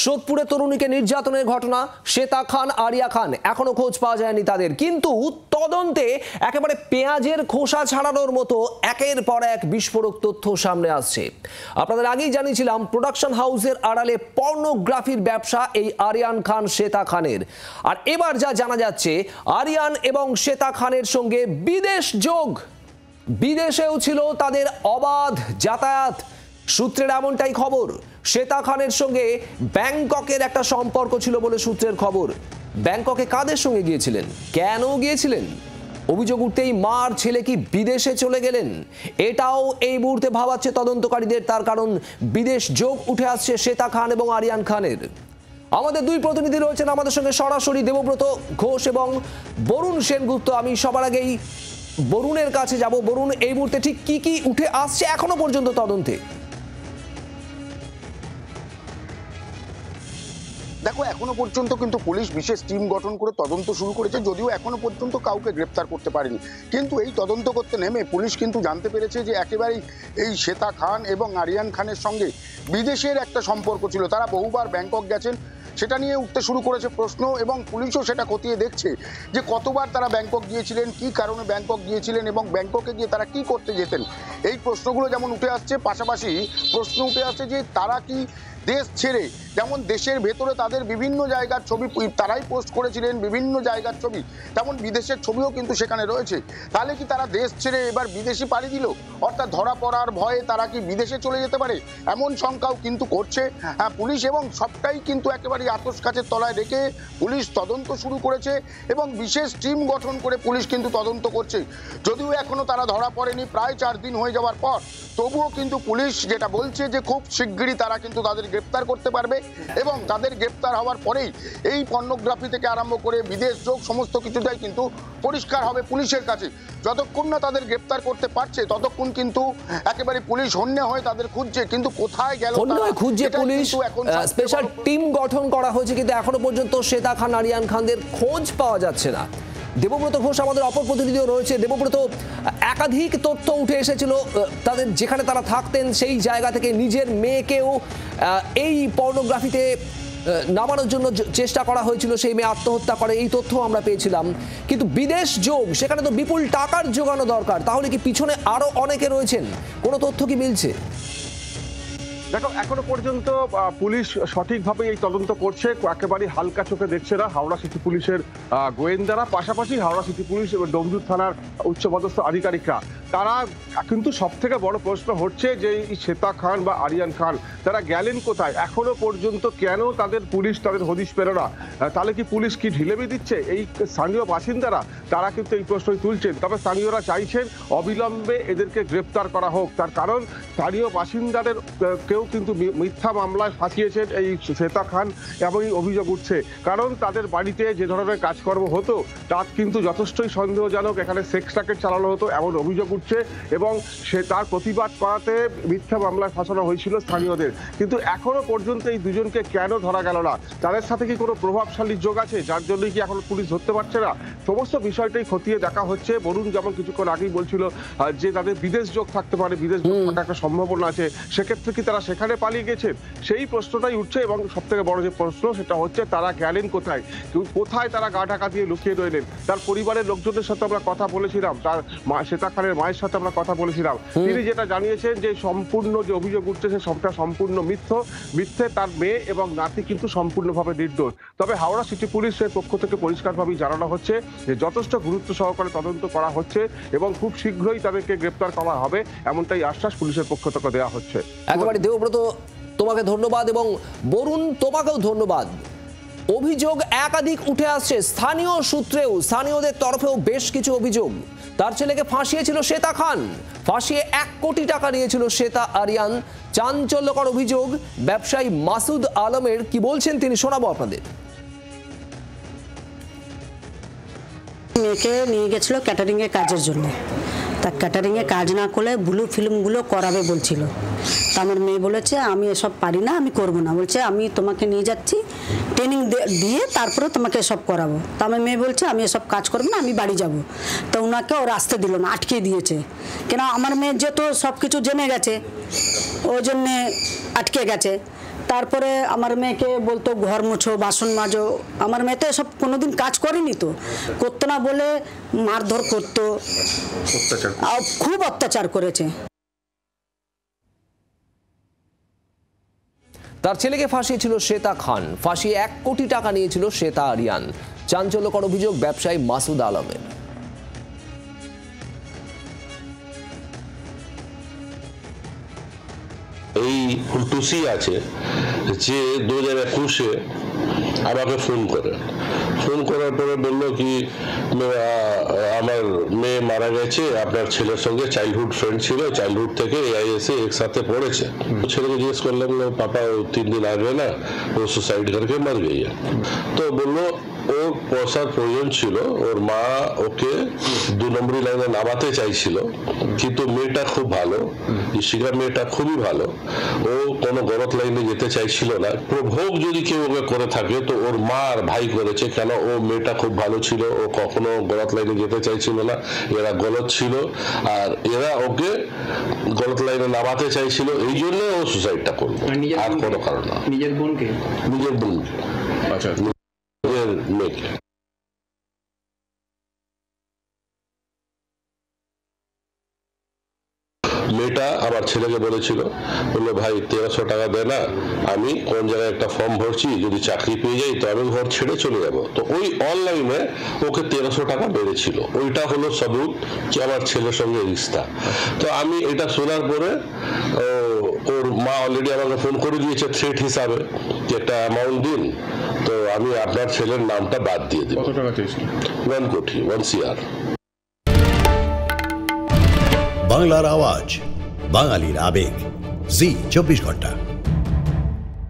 সোদপুরে তরুণীকে নির্যাতনের ঘটনা, শ্বেতা খান, আরিয়া খান, এখনো খোঁজ পাওয়া যায়নি তাদের। কিন্তু তদন্তে একেবারে পেঁয়াজের খোসা ছাড়ানোর মতো একের পর এক বিস্ফোরক তথ্য সামনে আসছে। আপনাদের আগেই জানিয়েছিলাম প্রোডাকশন হাউসের আড়ালে পর্নোগ্রাফির ব্যবসা এই আরিয়ান খান, শ্বেতা খানের। আর এবার যা জানা যাচ্ছে, আরিয়ান এবং শ্বেতা খানের সঙ্গে বিদেশ যোগ, বিদেশেও ছিল তাদের অবাধ যাতায়াত। সূত্রের এমনটাই খবর। শ্বেতা খানের সঙ্গে ব্যাংককের একটা সম্পর্ক ছিল বলে সূত্রের খবর। ব্যাংককে কাদের সঙ্গে গিয়েছিলেন, কেন গিয়েছিলেন? অভিযোগ উঠতেই মার ছেলে কি বিদেশে চলে গেলেন? এটাও এই মুহূর্তে ভাবাচ্ছে তদন্তকারীদের। তার কারণ বিদেশ যোগ উঠে আসছে শ্বেতা খান এবং আরিয়ান খানের। আমাদের দুই প্রতিনিধি রয়েছেন আমাদের সঙ্গে সরাসরি, দেবব্রত ঘোষ এবং বরুণ সেনগুপ্ত। আমি সবার আগেই বরুণের কাছে যাব। বরুণ, এই মুহূর্তে ঠিক কি কি উঠে আসছে এখনো পর্যন্ত তদন্তে? দেখো, এখনো পর্যন্ত কিন্তু পুলিশ বিশেষ টিম গঠন করে তদন্ত শুরু করেছে, যদিও এখনো পর্যন্ত কাউকে গ্রেপ্তার করতে পারেনি। কিন্তু এই তদন্ত করতে নেমে পুলিশ কিন্তু জানতে পেরেছে যে একেবারেই এই শ্বেতা খান এবং আরিয়ান খানের সঙ্গে বিদেশের একটা সম্পর্ক ছিল। তারা বহুবার ব্যাংকক গেছেন, সেটা নিয়ে উঠতে শুরু করেছে প্রশ্ন, এবং পুলিশও সেটা খতিয়ে দেখছে যে কতবার তারা ব্যাংকক গিয়েছিলেন, কি কারণে ব্যাংকক গিয়েছিলেন এবং ব্যাংককে গিয়ে তারা কি করতে যেতেন। এই প্রশ্নগুলো যেমন উঠে আসছে, পাশাপাশি প্রশ্ন উঠে আসছে যে তারা কি দেশ ছেড়ে, যেমন দেশের ভেতরে তাদের বিভিন্ন জায়গার ছবি তারাই পোস্ট করেছিলেন, বিভিন্ন জায়গার ছবি, তেমন বিদেশের ছবিও কিন্তু সেখানে রয়েছে। তাহলে কি তারা দেশ ছেড়ে এবার বিদেশি পাড়ি দিল, অর্থাৎ ধরা পড়ার ভয়ে তারা কি বিদেশে চলে যেতে পারে, এমন শঙ্কাও কিন্তু করছে পুলিশ। এবং সবটাই কিন্তু একেবারে আতস কাচের তলায় রেখে পুলিশ তদন্ত শুরু করেছে এবং বিশেষ টিম গঠন করে পুলিশ কিন্তু তদন্ত করছে। যদিও এখনো তারা ধরা পড়েনি, প্রায় 4 দিন হয়ে যাওয়ার পর, তবুও কিন্তু পুলিশ যেটা বলছে যে খুব শিগগিরই তারা কিন্তু তাদের গ্রেপ্তার করতে পারবে এবং তাদের গ্রেপ্তার হওয়ার পরেই এই পর্নোগ্রাফি থেকে আরম্ভ করে বিদেশ যোগ সমস্ত কিছুটাই কিন্তু পরিষ্কার হবে পুলিশের কাছে। যতক্ষণ না তাদের গ্রেপ্তার করতে পারছে ততক্ষণ কিন্তু একেবারে পুলিশ হন্যে হয়ে তাদের খুঁজছে, কিন্তু কোথায় গেল খুঁজছে পুলিশ। স্পেশাল টিম গঠন করা হয়েছে, কিন্তু এখনো পর্যন্ত শ্বেতা খান, আরিয়ান খানদের খোঁজ পাওয়া যাচ্ছে না। দেবব্রত ঘোষ আমাদের অপর প্রতিনিধিও রয়েছে। দেবব্রত, একাধিক তথ্য উঠে এসেছিল তাদের যেখানে তারা থাকতেন সেই জায়গা থেকে নিজের মেয়েকেও এই পর্নোগ্রাফিতে নামানোর জন্য চেষ্টা করা হয়েছিল, সেই মেয়ে আত্মহত্যা করে, এই তথ্য আমরা পেয়েছিলাম। কিন্তু বিদেশ যোগ, সেখানে তো বিপুল টাকার যোগানো দরকার। তাহলে কি পিছনে আরো অনেকে রয়েছেন? কোনো তথ্য কি মিলছে? দেখো, এখনো পর্যন্ত পুলিশ সঠিকভাবে এই তদন্ত করছে, একেবারে হালকা চোখে দেখছে না হাওড়া সিটি পুলিশের গোয়েন্দারা, পাশাপাশি হাওড়া সিটি পুলিশ এবং ডোমজুর থানার উচ্চপদস্থ আধিকারিকরা। তারা কিন্তু সব থেকে বড় প্রশ্ন হচ্ছে যে শ্বেতা খান বা আরিয়ান খান তারা গেলেন কোথায়, এখনো পর্যন্ত কেন তাদের পুলিশ তাদের হদিশ পেল না? তাহলে কি পুলিশ কি ঢিলেমি দিচ্ছে? এই স্থানীয় বাসিন্দারা তারা কিন্তু এই প্রশ্নই তুলছেন। তবে স্থানীয়রা চাইছেন অবিলম্বে এদেরকে গ্রেপ্তার করা হোক। তার কারণ স্থানীয় বাসিন্দাদের কেউ কিন্তু মিথ্যা মামলায় ফাঁসিয়েছেন এই শ্বেতা খান, এমনই অভিযোগ উঠছে। কারণ তাদের বাড়িতে যে ধরনের কাজকর্ম হতো তা কিন্তু যথেষ্টই সন্দেহজনক। এখানে সেক্স র্যাকেট চালানো হতো এমন অভিযোগ উঠছে এবং সে তার প্রতিবাদ করাতে মিথ্যা মামলায় ফাঁসানো হয়েছিল স্থানীয়দের। কিন্তু এখনো পর্যন্ত এই দুজনকে কেন ধরা গেল না? তাদের সাথে কি কোনো প্রভাবশালী যোগ আছে যার জন্যই কি এখনো পুলিশ ধরতে পারছে না? সমস্ত বিষয়টাই খতিয়ে দেখা হচ্ছে। বরুণ যেমন কিছুক্ষণ আগেই বলছিল যে তাদের বিদেশ যোগ থাকতে পারে, বিদেশ যোগ থাকার একটা সম্ভাবনা আছে, সেক্ষেত্রে কি তারা সেখানে পালিয়ে গেছেন? সেই প্রশ্নটাই উঠছে। এবং সব থেকে বড় যে প্রশ্ন সেটা হচ্ছে তারা গেলেন কোথায়, কোথায় তারা গা ঢাকা দিয়ে লুকিয়ে রইলেন। তার পরিবারের লোকজনের সাথে আমরা কথা বলেছিলাম, তার মা শ্বেতা খানের মায়ের সাথে আমরা কথা বলেছিলাম। তিনি যেটা জানিয়েছেন যে সম্পূর্ণ যে অভিযোগ উঠছে সে সবটা সম্পূর্ণ মিথ্যে। তার মেয়ে এবং নাতি কিন্তু সম্পূর্ণভাবে নির্দোষ। তবে হাওড়া সিটি পুলিশের পক্ষ থেকে পরিষ্কারভাবেই জানানো হচ্ছে যে যথেষ্ট গুরুত্ব সহকারে তদন্ত করা হচ্ছে এবং খুব শীঘ্রই তাদেরকে গ্রেপ্তার করা হবে, এমনটাই আশ্বাস পুলিশের পক্ষ থেকে দেওয়া হচ্ছে। একেবারে দেবব্রত, তোমাকে ধন্যবাদ এবং বরুণ তোমাকেও ধন্যবাদ। অভিযোগ একাধিক উঠে আসছে স্থানীয় সূত্রেও, স্থানীয়দের তরফেও বেশ কিছু অভিযোগ। তার ছেলেকে ফাঁসিয়েছিল শ্বেতা খান, ফাঁসিয়ে 1 কোটি টাকা নিয়েছিল শ্বেতা আরিয়ান। চাঞ্চল্যকর অভিযোগ ব্যবসায়ী মাসুদ আলমের। কি বলছেন তিনি শোনাবো আপনাদের। মেয়েকে নিয়ে গেছিল ক্যাটারিং এর কাজের জন্য। তা ক্যাটারিং এ কাজ না করলে ব্লু ফিল্মগুলো করাবে বলছিল। তা আমার মেয়ে বলেছে আমি এসব পারি না, আমি করব না। বলছে আমি তোমাকে নিয়ে যাচ্ছি, ট্রেনিং দিয়ে তারপরে তোমাকে এসব করাবো। তা আমার মেয়ে বলছে আমি এসব কাজ করবো না, আমি বাড়ি যাব। তো ওনাকে ওর আসতে দিল না, আটকে দিয়েছে। কেন আমার মেয়ে যেহেতু সব কিছু জেনে গেছে ওই জন্যে আটকে গেছে। তারপরে আমার মেয়েকে বলতো ঘর মুছো, বাসন মাজো। আমার মেয়ে তো এসব কোনোদিন কাজ করেনি, তো করতো না বলে মারধর করতো, খুব অত্যাচার করেছে। তার ছেলেকে ফাঁসিয়েছিল শ্বেতা খান, ফাঁসিয়ে 1 কোটি টাকা নিয়েছিল শ্বেতা আরিয়ান। চাঞ্চল্যকর অভিযোগ ব্যবসায়ী মাসুদ আলমের। এই ফুলটুসি আছে যে 2021-এ আমাকে ফোন করার পরে বললো কি আমার মেয়ে মারা গেছে, আপনার ছেলের সঙ্গে চাইল্ডহুড ফ্রেন্ড ছিল, চাইল্ডহুড থেকে AIS-এ একসাথে পড়েছে। ছেলেকে জিজ্ঞেস করলাম পাপা ও 3 दिन आगे ना वो सुसाइड करके मर गई है। তো বললো ওর পয়সার প্রয়োজন ছিল, ওর মা ওকে 2 নম্বরী লাইনে নামাতে চাইছিল, কিন্তু মেয়েটা খুব ভালো, ইশিকা মেয়েটা খুবই ভালো, ও কোনো গলত লাইনে যেতে চাইছিল না। প্রভোগ যদি কেউ ওকে করে থাকে তো ওর মা আর ভাই করেছে, কেন ও মেয়েটা খুব ভালো ছিল, ও কখনো গলত লাইনে যেতে চাইছিল না, এরা গলত ছিল আর এরা ওকে গলত লাইনে নামাতে চাইছিল, এই জন্য ও সুসাইডটা করলো, আর কোনো কারণ না। নিজের বোনকে আচ্ছা নিজের মেয়েকে। মেয়েটা আমার ছেলেকে বলেছিল, বললো ভাই 1300 টাকা দে না, আমি কোন জায়গায় একটা ফর্ম ভরছি, যদি চাকরি পেয়ে যাই তো আমি ঘর ছেড়ে চলে যাব। তো ওই অনলাইনে ওকে 1300 টাকা বেড়েছিল, ওইটা হলো সবুত যে আমার ছেলের সঙ্গে রিস্তা। তো আমি এটা শোনার পরে ওর মা অলরেডি আমাকে ফোন করে দিয়েছে থ্রেট হিসাবে যে একটা অ্যামাউন্ট দিন, তো আমি আপনার ছেলের নামটা বাদ দিয়ে দিই। কত টাকা চেয়েছিল? 1 কোটি, 1 CR। বাংলার আওয়াজ, বাঙালির আবেগ, জি 24 ঘন্টা।